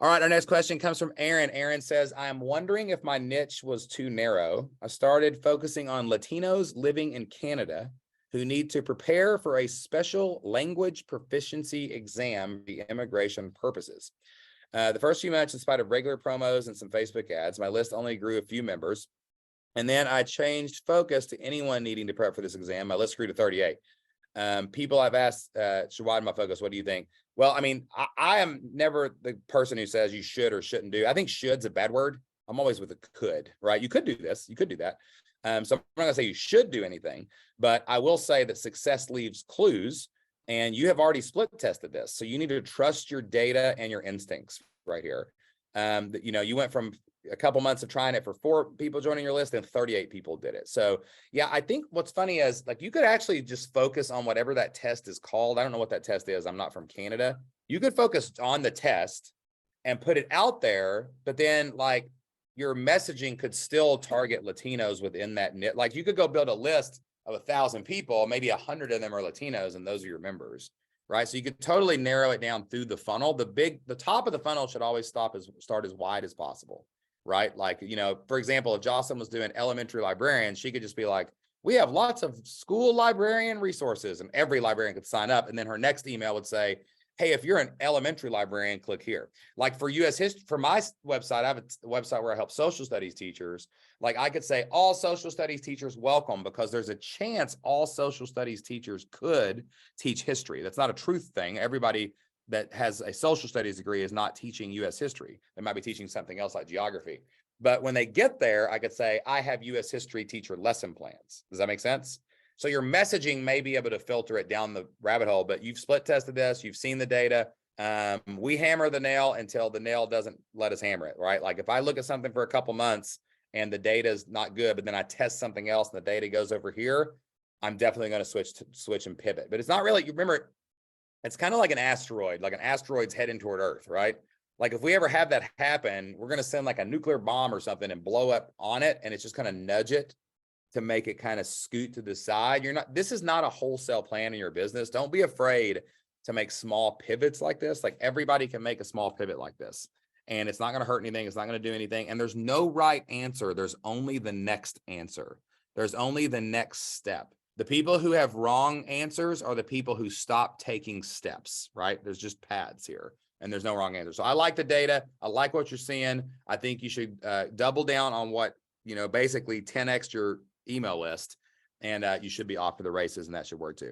All right, our next question comes from Aaron. Aaron says, I am wondering if my niche was too narrow. I started focusing on Latinos living in Canada who need to prepare for a special language proficiency exam for immigration purposes. The first few months, in spite of regular promos and some Facebook ads, my list only grew a few members. And then I changed focus to anyone needing to prep for this exam. My list grew to 38. People I've asked should widen my focus. What do you think? Well, I mean, I am never the person who says you should or shouldn't do. I think should's a bad word. I'm always with the could, right? You could do this. You could do that. So I'm not gonna say you should do anything, but I will say that success leaves clues, and you have already split tested this. So you need to trust your data and your instincts right here. You went from a couple months of trying it for 4 people joining your list and 38 people did it. So yeah, I think what's funny is like, you could actually just focus on whatever that test is called. I don't know what that test is. I'm not from Canada. You could focus on the test and put it out there, but then like your messaging could still target Latinos within that niche. Like you could go build a list of 1,000 people, maybe 100 of them are Latinos and those are your members, right? So you could totally narrow it down through the funnel. The top of the funnel should always start as wide as possible. Right? Like, for example, if Jocelyn was doing elementary librarian, she could just be like, we have lots of school librarian resources, and every librarian could sign up. And then her next email would say, hey, if you're an elementary librarian, click here. Like for US history, for my website, I have a website where I help social studies teachers. Like I could say all social studies teachers welcome, because there's a chance all social studies teachers could teach history. That's not a truth thing. Everybody that has a social studies degree is not teaching US history. They might be teaching something else like geography. But when they get there, I could say, I have US history teacher lesson plans. Does that make sense? So your messaging may be able to filter it down the rabbit hole, but you've split tested this, you've seen the data. We hammer the nail until the nail doesn't let us hammer it, right? Like if I look at something for a couple months and the data is not good, but then I test something else and the data goes over here, I'm definitely going to switch and pivot. But it's not really, you remember, it's kind of like an asteroid's heading toward Earth, right? Like if we ever have that happen, we're going to send like a nuclear bomb or something and blow up on it. And it's just going to nudge it to make it kind of scoot to the side. This is not a wholesale plan in your business. Don't be afraid to make small pivots like this. Like everybody can make a small pivot like this, and it's not going to hurt anything. It's not going to do anything. And there's no right answer. There's only the next answer. There's only the next step. The people who have wrong answers are the people who stop taking steps, right? There's just paths here and there's no wrong answer. So I like the data. I like what you're seeing. I think you should double down on what, basically 10x your email list, and you should be off for the races, and that should work too.